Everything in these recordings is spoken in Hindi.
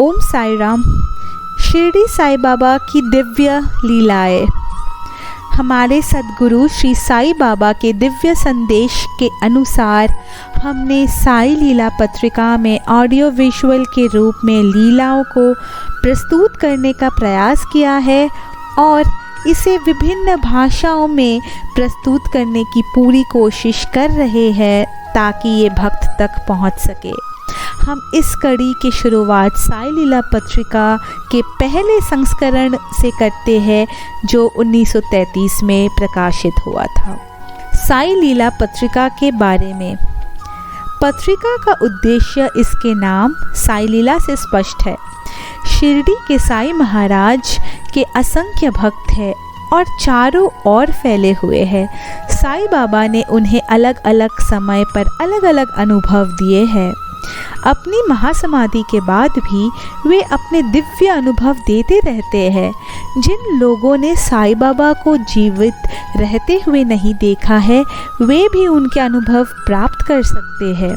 ओम साई राम। शिरडी साई बाबा की दिव्य लीलाएं। हमारे सद्गुरु श्री साई बाबा के दिव्य संदेश के अनुसार हमने साई लीला पत्रिका में ऑडियो विजुअल के रूप में लीलाओं को प्रस्तुत करने का प्रयास किया है और इसे विभिन्न भाषाओं में प्रस्तुत करने की पूरी कोशिश कर रहे हैं ताकि ये भक्त तक पहुंच सके। हम इस कड़ी की शुरुआत साई लीला पत्रिका के पहले संस्करण से करते हैं जो 1933 में प्रकाशित हुआ था। साई लीला पत्रिका के बारे में। पत्रिका का उद्देश्य इसके नाम साई लीला से स्पष्ट है। शिरडी के साई महाराज के असंख्य भक्त हैं और चारों ओर फैले हुए हैं। साई बाबा ने उन्हें अलग अलग समय पर अलग अलग अनुभव दिए हैं। अपनी महासमाधि के बाद भी वे अपने दिव्य अनुभव देते रहते हैं। जिन लोगों ने साई बाबा को जीवित रहते हुए नहीं देखा है वे भी उनके अनुभव प्राप्त कर सकते हैं।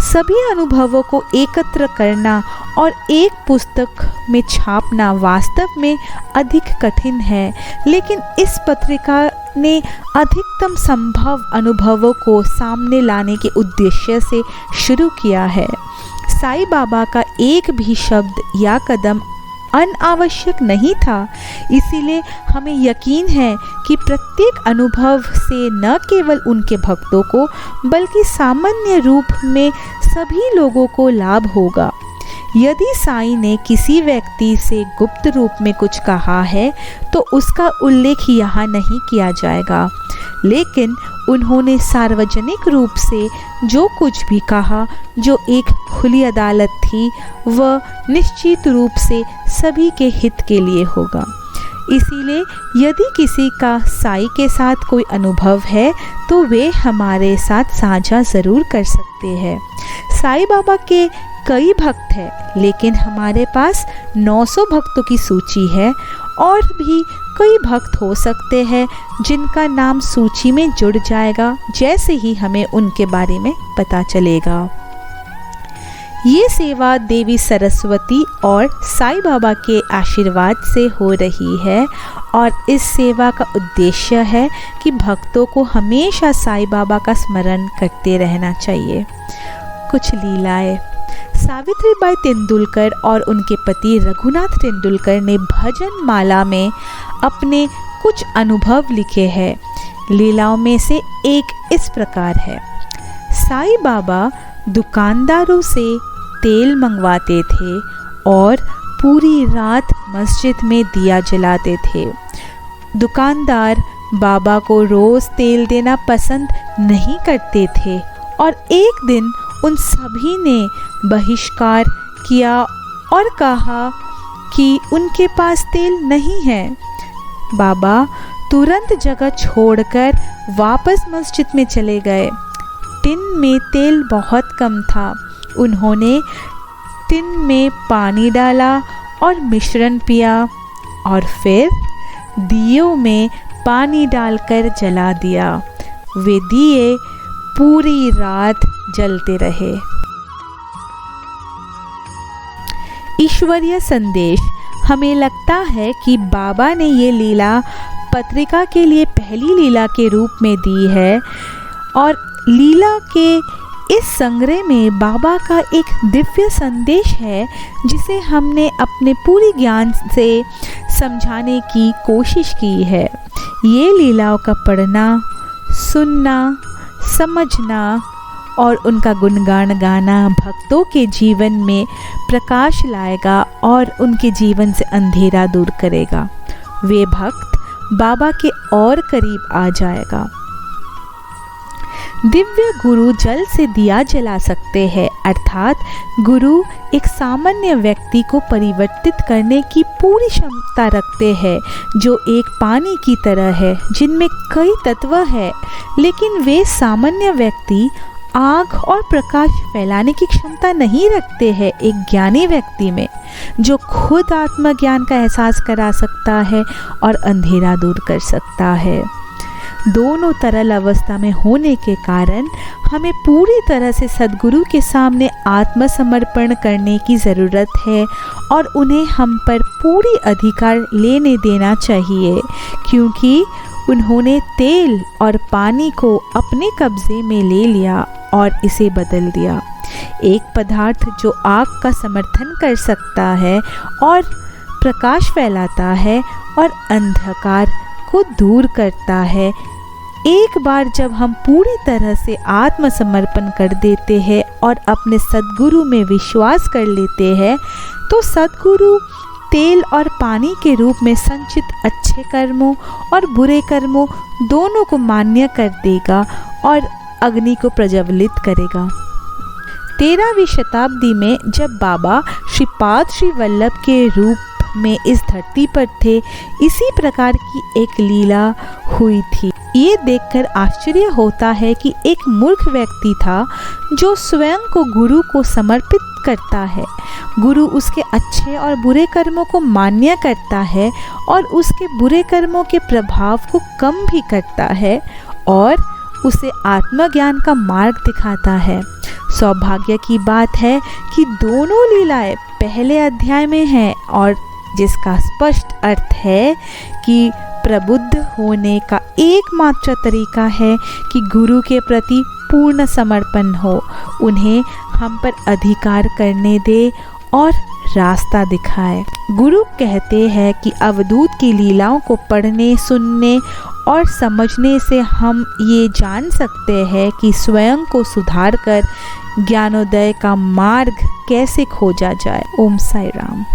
सभी अनुभवों को एकत्र करना और एक पुस्तक में छापना वास्तव में अधिक कठिन है, लेकिन इस पत्रिका ने अधिकतम संभव अनुभवों को सामने लाने के उद्देश्य से शुरू किया है। साई बाबा का एक भी शब्द या कदम अनावश्यक नहीं था, इसीलिए हमें यकीन है कि प्रत्येक अनुभव से न केवल उनके भक्तों को बल्कि सामान्य रूप में सभी लोगों को लाभ होगा। यदि साई ने किसी व्यक्ति से गुप्त रूप में कुछ कहा है तो उसका उल्लेख यहाँ नहीं किया जाएगा, लेकिन उन्होंने सार्वजनिक रूप से जो कुछ भी कहा जो एक खुली अदालत थी वह निश्चित रूप से सभी के हित के लिए होगा। इसीलिए यदि किसी का साई के साथ कोई अनुभव है तो वे हमारे साथ साझा ज़रूर कर सकते हैं। साई बाबा के कई भक्त हैं, लेकिन हमारे पास 900 भक्तों की सूची है और भी कई भक्त हो सकते हैं जिनका नाम सूची में जुड़ जाएगा जैसे ही हमें उनके बारे में पता चलेगा। ये सेवा देवी सरस्वती और साई बाबा के आशीर्वाद से हो रही है और इस सेवा का उद्देश्य है कि भक्तों को हमेशा साई बाबा का स्मरण करते रहना चाहिए। कुछ लीलाएं। सावित्रीबाई तेंदुलकर और उनके पति रघुनाथ तेंदुलकर ने भजन माला में अपने कुछ अनुभव लिखे हैं। लीलाओं में से एक इस प्रकार है। साई बाबा दुकानदारों से तेल मंगवाते थे और पूरी रात मस्जिद में दिया जलाते थे। दुकानदार बाबा को रोज़ तेल देना पसंद नहीं करते थे और एक दिन उन सभी ने बहिष्कार किया और कहा कि उनके पास तेल नहीं है। बाबा तुरंत जगह छोड़कर वापस मस्जिद में चले गए। टिन में तेल बहुत कम था। उन्होंने टिन में पानी डाला और मिश्रण पिया और फिर दियों में पानी डालकर जला दिया। वे दिए पूरी रात जलते रहे। ईश्वरीय संदेश। हमें लगता है कि बाबा ने ये लीला पत्रिका के लिए पहली लीला के रूप में दी है और लीला के इस संग्रह में बाबा का एक दिव्य संदेश है जिसे हमने अपने पूरी ज्ञान से समझाने की कोशिश की है। ये लीलाओं का पढ़ना, सुनना, समझना और उनका गुणगान गाना भक्तों के जीवन में प्रकाश लाएगा और उनके जीवन से अंधेरा दूर करेगा। वे भक्त बाबा के और करीब आ जाएगा। दिव्य गुरु जल से दिया जला सकते हैं, अर्थात गुरु एक सामान्य व्यक्ति को परिवर्तित करने की पूरी क्षमता रखते हैं जो एक पानी की तरह है जिनमें कई तत्व है, लेकिन वे सामान्य व्यक्ति आग और प्रकाश फैलाने की क्षमता नहीं रखते हैं एक ज्ञानी व्यक्ति में जो खुद आत्मज्ञान का एहसास करा सकता है और अंधेरा दूर कर सकता है। दोनों तरल अवस्था में होने के कारण हमें पूरी तरह से सद्गुरु के सामने आत्मसमर्पण करने की ज़रूरत है और उन्हें हम पर पूरी अधिकार लेने देना चाहिए, क्योंकि उन्होंने तेल और पानी को अपने कब्जे में ले लिया और इसे बदल दिया। एक पदार्थ जो आग का समर्थन कर सकता है और प्रकाश फैलाता है और अंधकार को दूर करता है। एक बार जब हम पूरी तरह से आत्मसमर्पण कर देते हैं और अपने सद्गुरु में विश्वास कर लेते हैं, तो सद्गुरु तेल और पानी के रूप में संचित अच्छे कर्मों और बुरे कर्मों दोनों को मान्य कर देगा और अग्नि को प्रज्वलित करेगा। 13वीं शताब्दी में जब बाबा श्रीपाद श्री वल्लभ के रूप में इस धरती पर थे, इसी प्रकार की एक लीला हुई थी। ये देखकर आश्चर्य होता है कि एक मूर्ख व्यक्ति था जो स्वयं को गुरु को समर्पित करता है। गुरु उसके अच्छे और बुरे कर्मों को मान्य करता है और उसके बुरे कर्मों के प्रभाव को कम भी करता है और उसे आत्मज्ञान का मार्ग दिखाता है। सौभाग्य की बात है कि दोनों लीलाएं पहले अध्याय में हैं और जिसका स्पष्ट अर्थ है कि प्रबुद्ध होने का एकमात्र तरीका है कि गुरु के प्रति पूर्ण समर्पण हो, उन्हें हम पर अधिकार करने दे और रास्ता दिखाए। गुरु कहते हैं कि अवधूत की लीलाओं को पढ़ने, सुनने और समझने से हम ये जान सकते हैं कि स्वयं को सुधार कर ज्ञानोदय का मार्ग कैसे खोजा जाए। ओम साई राम।